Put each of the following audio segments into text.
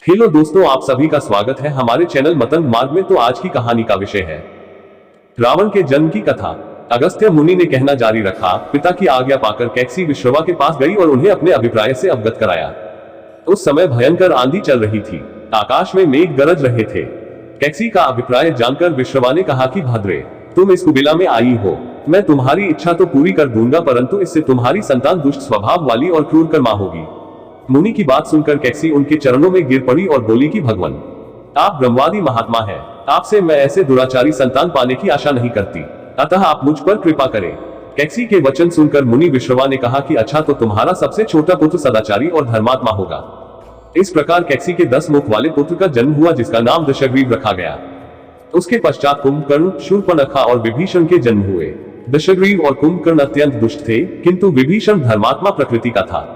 Hello दोस्तों, आप सभी का स्वागत है हमारे चैनल मतंग मार्ग में। तो आज की कहानी का विषय है रावण के जन्म की कथा। अगस्त्य मुनि ने कहना जारी रखा। पिता की आज्ञा पाकर कैकसी विश्रवा के पास गई और उन्हें अपने अभिप्राय से अवगत कराया। उस समय भयंकर आंधी चल रही थी, आकाश में मेघ गरज रहे थे। कैकसी का अभिप्राय जानकर विश्रवा ने कहा कि भद्रे, तुम इस कुबेला में आई हो, मैं तुम्हारी इच्छा तो पूरी कर दूंगा, परंतु इससे तुम्हारी संतान दुष्ट स्वभाव वाली और क्रूर कर्मा होगी। मुनि की बात सुनकर कैकसी उनके चरणों में गिर पड़ी और बोली कि भगवान, आप ब्रह्मवादी महात्मा हैं, आपसे मैं ऐसे दुराचारी संतान पाने की आशा नहीं करती, अतः आप मुझ पर कृपा करें। कैकसी के वचन सुनकर मुनि विश्रवा ने कहा कि अच्छा, तो तुम्हारा सबसे छोटा पुत्र सदाचारी और धर्मात्मा होगा। इस प्रकार कैकसी के 10 मुख वाले पुत्र का जन्म हुआ, जिसका नाम दशग्रीव रखा गया। उसके पश्चात कुंभकर्ण, शूर्पणखा और विभीषण के जन्म हुए। दशग्रीव और कुंभकर्ण अत्यंत दुष्ट थे, किंतु विभीषण धर्मात्मा प्रकृति का था।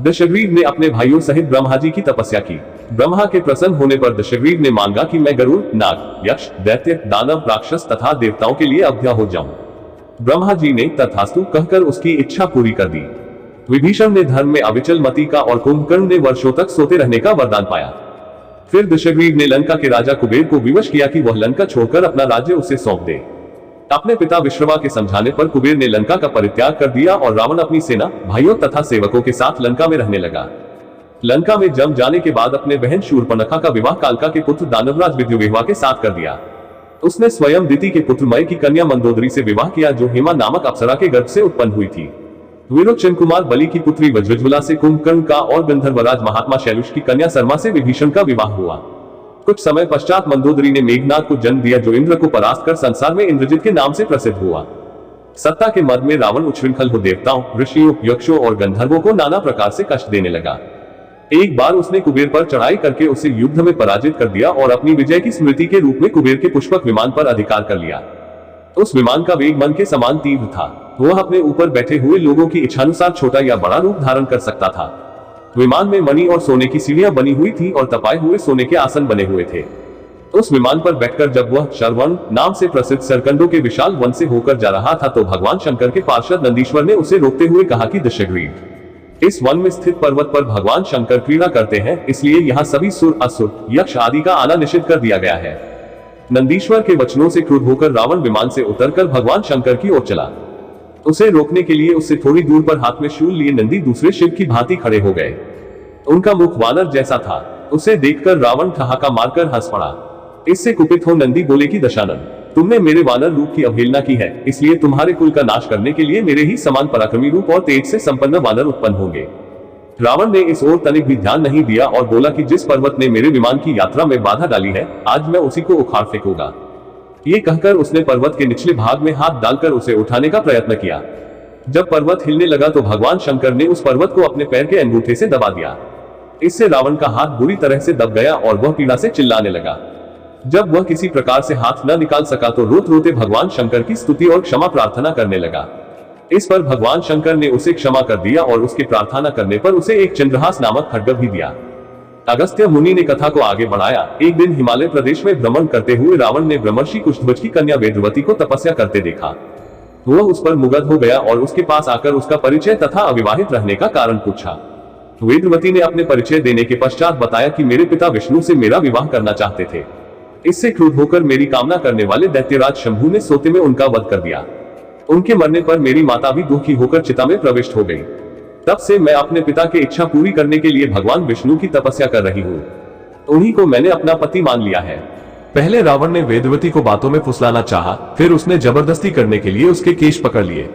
दशग्रीव ने अपने भाइयों सहित ब्रह्मा जी की तपस्या की। ब्रह्मा के प्रसन्न होने पर दशग्रीव ने मांगा कि मैं गरुड़, नाग, यक्ष, दैत्य, दानव, राक्षस तथा देवताओं के लिए अभ्य हो जाऊं। ब्रह्मा जी ने तथास्तु कहकर उसकी इच्छा पूरी कर दी। विभीषण ने धर्म में अविचल मति का और कुंभकर्ण ने वर्षों तक सोते रहने का वरदान पाया। फिर दशग्रीव ने लंका के राजा कुबेर को विवश किया कि वह लंका छोड़कर अपना राज्य उसे सौंप दे। अपने पिता विश्रवा के समझाने पर कुबेर ने लंका का परित्याग कर दिया और रावण अपनी सेना, भाइयों तथा सेवकों के साथ लंका में रहने लगा। लंका में जम जाने के बाद अपने बहन शूर्पणखा का विवाह कालका के पुत्र दानवराज विद्युविवाह के साथ कर दिया। उसने स्वयं दिति के पुत्र मय की कन्या मंदोदरी से विवाह किया, जो हेमा नामक अप्सरा के गर्भ से उत्पन्न हुई थी। विरोचन कुमार बलि की पुत्री वज्रज्वला से कुंभकर्ण का और गंधर्वराज महात्मा शैलुष की कन्या शर्मा से विभीषण का विवाह हुआ। कुछ समय पश्चात मंदोदरी ने मेघनाद को जन्म दिया, जो इंद्र को परास्त कर संसार में इंद्रजित के नाम से प्रसिद्ध हुआ। सत्ता के मद में रावण उच्छृंखल हो देवताओं, ऋषियों, यक्षों और गंधर्वों को नाना प्रकार से कष्ट देने लगा। एक बार उसने कुबेर पर चढ़ाई करके उसे युद्ध में पराजित कर दिया और अपनी विजय की स्मृति के रूप में कुबेर के पुष्पक विमान पर अधिकार कर लिया। उस विमान का वेग मन के समान तीव्र था। वह अपने ऊपर बैठे हुए लोगों की इच्छानुसार छोटा या बड़ा रूप धारण कर सकता था। विमान में मणि और सोने की सीढ़ियां बनी हुई थी और तपाए हुए सोने के आसन बने हुए थे। उस विमान पर बैठकर जब वह शरवण नाम से प्रसिद्ध सरकंडों के विशाल वन से होकर जा रहा था, तो भगवान शंकर के पार्षद नंदीश्वर ने उसे रोकते हुए कहा कि दशग्रीव, इस वन में स्थित पर्वत पर भगवान शंकर क्रीड़ा करते हैं, इसलिए यहाँ सभी सुर, असुर, यक्ष आदि का आना निषिद्ध कर दिया गया है। नंदीश्वर के वचनों से क्रुद्ध होकर रावण विमान से उतरकर भगवान शंकर की ओर चला। उसे रोकने के लिए उससे थोड़ी दूर पर हाथ में शूल लिए नंदी दूसरे शिव की भांति खड़े हो गए। उनका मुख वानर जैसा था। उसे देखकर रावण ठहाका मारकर हंस पड़ा। इससे कुपित हो नंदी बोले कि दशानन, तुमने मेरे वानर रूप की अवहेलना की है, इसलिए तुम्हारे कुल का नाश करने के लिए मेरे ही समान पराक्रमी रूप और तेज से संपन्न वानर उत्पन्न होंगे। रावण ने इस ओर तनिक भी ध्यान नहीं दिया और बोला कि जिस पर्वत ने मेरे विमान की यात्रा में बाधा डाली है, आज मैं उसी को उखाड़ फेंकूंगा। ये कहकर उसने पर्वत के निचले भाग में हाथ डालकर उसे उठाने का प्रयत्न किया। जब पर्वत हिलने लगा तो भगवान शंकर ने उस पर्वत को अपने पैर के अंगूठे से दबा दिया। इससे रावण का हाथ बुरी तरह से दब गया और वह पीड़ा से चिल्लाने लगा। जब वह किसी प्रकार से हाथ न निकाल सका तो रोते रोते भगवान शंकर की स्तुति और क्षमा प्रार्थना करने लगा। इस पर भगवान शंकर ने उसे क्षमा कर दिया और उसकी प्रार्थना करने पर उसे एक चंद्रहास नामक खड्ग भी दिया। अगस्त्य मुनि ने कथा को आगे बढ़ाया। एक दिन हिमालय प्रदेश में भ्रमण करते हुए रावण ने ब्रह्मर्षि कुष्ठध्वज की कन्या वेदवती को तपस्या करते देखा। वह उस पर मुग्ध हो गया और उसके पास आकर उसका परिचय तथा अविवाहित रहने का कारण पूछा। वेदवती ने अपने परिचय देने के पश्चात बताया कि मेरे पिता विष्णु से मेरा विवाह करना चाहते थे। इससे क्रुद्ध होकर मेरी कामना करने वाले दैत्यराज शंभु ने सोते में उनका वध कर दिया। उनके मरने पर मेरी माता भी दुखी होकर चिता में प्रविष्ट हो गई। तब से मैं अपने पिता की इच्छा पूरी करने के लिए भगवान विष्णु की तपस्या कर रही हूँ। उन्हीं को मैंने अपना पति मान लिया है। पहले रावण ने वेदवती को बातों में फुसलाना चाहा, फिर उसने जबरदस्ती करने के लिए उसके केश पकड़ लिए।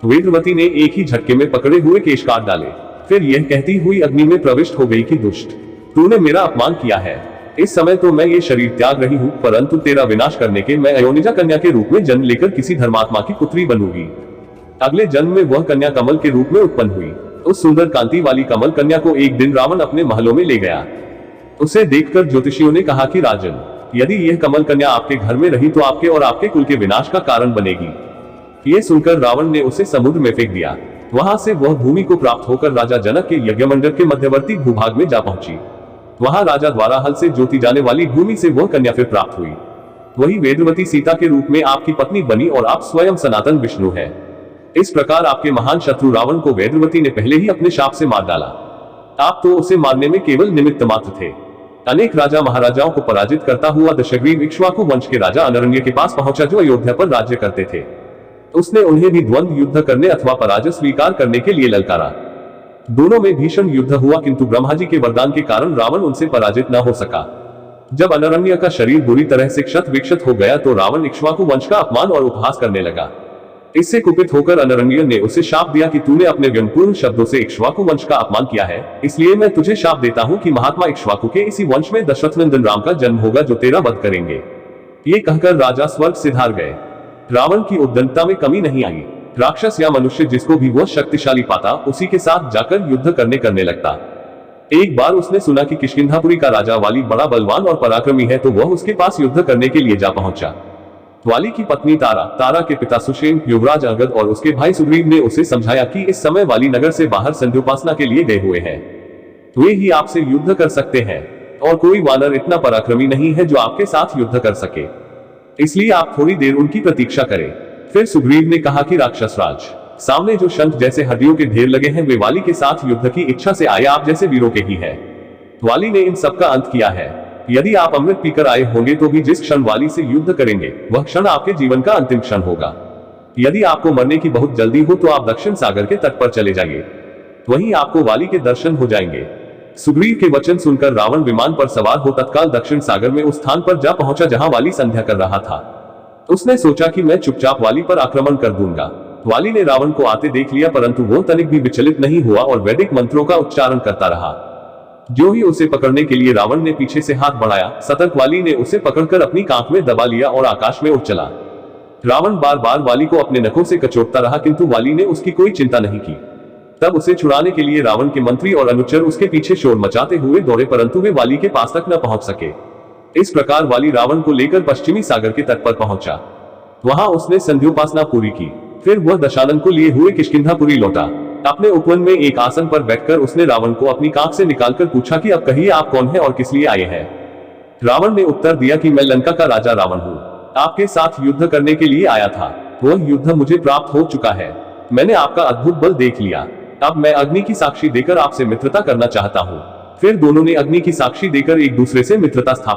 वेदवती ने एक ही झटके में पकड़े हुए केश काट डाले। फिर यह कहती हुई अग्नि में प्रविष्ट हो गई कि दुष्ट, तूने मेरा अपमान किया है। इस समय तो मैं ये शरीर त्याग रही हूँ, परंतु तेरा विनाश करने के मैं अयोनिजा कन्या के रूप में जन्म लेकर किसी धर्मात्मा की पुत्री बनूंगी। अगले जन्म में वह कन्या कमल के रूप में उत्पन्न हुई। उस सुंदर कांति वाली कमल कन्या को एक दिन रावण अपने महलों में ले गया। उसे देखकर ज्योतिषियों ने कहा कि राजन, यदि यह कमल कन्या आपके घर में रही तो आपके और आपके कुल के विनाश का कारण बनेगी। ये सुनकर रावण ने उसे समुद्र में फेंक दिया। वहां से वह भूमि को प्राप्त होकर राजा जनक के यज्ञमंडल के मध्यवर्ती भूभाग में जा पहुंची। वहां राजा द्वारा हल से जोती जाने वाली भूमि से वह कन्या फिर प्राप्त हुई। वही वेदवती सीता के रूप में आपकी पत्नी बनी और आप स्वयं सनातन विष्णु है। इस प्रकार आपके महान शत्रु रावण को वेदवती ने पहले ही अपने शाप से मार डाला। आप तो उसे मारने में केवल निमित्त मात्र थे। अनेक राजा महाराजाओं को पराजित करता हुआ दशग्रीव इक्ष्वाकु वंश के राजा अनरण्य के पास पहुंचा जो अयोध्या पर राज्य करते थे। उसने उन्हें भी द्वंद्व युद्ध करने अथवा पराजय स्वीकार करने के लिए ललकारा। दोनों में भीषण युद्ध हुआ किंतु ब्रह्मा जी के वरदान के कारण रावण उनसे पराजित न हो सका। जब अनरण्य का शरीर बुरी तरह से क्षत विक्षत हो गया तो रावण इक्ष्वाकु वंश का अपमान और उपहास करने लगा। इससे कुपित होकर अनरण्य ने उसे शाप दिया कि तूने अपने व्यंगपूर्ण शब्दों से इक्ष्वाकु वंश का अपमान किया है, इसलिए मैं तुझे शाप देता हूं कि महात्मा इक्ष्वाकु के इसी वंश में दशरथ नंदन राम का जन्म होगा जो तेरा वध करेंगे। ये कहकर राजा स्वर्ग सिधार गए। रावण की उद्दंडता में कमी नहीं आई। राक्षस या मनुष्य जिसको भी वह शक्तिशाली पाता उसी के साथ जाकर युद्ध करने लगता। एक बार उसने सुना कि किष्किंधापुरी का राजा वाली बड़ा बलवान और पराक्रमी है तो वह उसके पास युद्ध करने के लिए जा पहुंचा। वाली की पत्नी तारा के पिता सुषेण, युवराज अंगद और उसके भाई सुग्रीव ने उसे समझाया कि इस समय वाली नगर से बाहर संध्योपासना के लिए गए हुए हैं। वे ही आपसे युद्ध कर सकते हैं और कोई वानर इतना पराक्रमी नहीं है जो आपके साथ युद्ध कर सके, इसलिए आप थोड़ी देर उनकी प्रतीक्षा करें। फिर सुग्रीव ने कहा कि राक्षस राज, सामने जो शंख जैसे हड्डियों के ढेर लगे हैं वे वाली के साथ युद्ध की इच्छा से आए आप जैसे वीरों के ही है। वाली ने इन सब का अंत किया है। यदि आप अमृत पीकर आए होंगे तो भी जिस क्षण वाली से युद्ध करेंगे वह क्षण आपके जीवन का अंतिम क्षण होगा। यदि आपको मरने की बहुत जल्दी हो तो आप दक्षिण सागर के तट पर चले जाइए, वहीं आपको वाली के दर्शन हो जाएंगे। सुग्रीव के वचन सुनकर रावण विमान पर सवार हो तत्काल दक्षिण सागर में उस स्थान पर जा पहुंचा जहां वाली संध्या कर रहा था। उसने सोचा कि मैं चुपचाप वाली पर आक्रमण कर दूंगा। वाली ने रावण को आते देख लिया परंतु वो तनिक भी विचलित नहीं हुआ और वैदिक मंत्रों का उच्चारण करता रहा। जो ही उसे पकड़ने के लिए रावण ने पीछे से हाथ बढ़ाया, सतर्क वाली ने उसे पकड़कर अपनी कांख में दबा लिया और आकाश में उड़ चला। रावण बार बार वाली को अपने नखों से कचोटता रहा किंतु वाली ने उसकी कोई चिंता नहीं की। तब उसे छुड़ाने के लिए रावण के मंत्री और अनुचर उसके पीछे शोर मचाते हुए दौड़े परंतु वे वाली के पास तक न पहुंच सके। इस प्रकार वाली रावण को लेकर पश्चिमी सागर के तट पर पहुंचा। वहां उसने संध्योपासना पूरी की। फिर वह दशानन को लिए हुए किष्किंधापुरी लौटा। अपने उपवन में एक आसन पर बैठकर उसने रावण को अपनी कांख से निकालकर पूछा कि अब कहिए आप कौन है और किस लिए आए हैं। रावण ने उत्तर दिया कि मैं लंका का राजा रावण हूँ, आपके साथ युद्ध करने के लिए आया था। वह युद्ध मुझे प्राप्त हो चुका है। मैंने आपका अद्भुत बल देख लिया। अब मैं अग्नि की साक्षी देकर आपसे मित्रता करना चाहता हूँ। फिर दोनों ने अग्नि की साक्षी देकर एक दूसरे से मित्रता स्थापित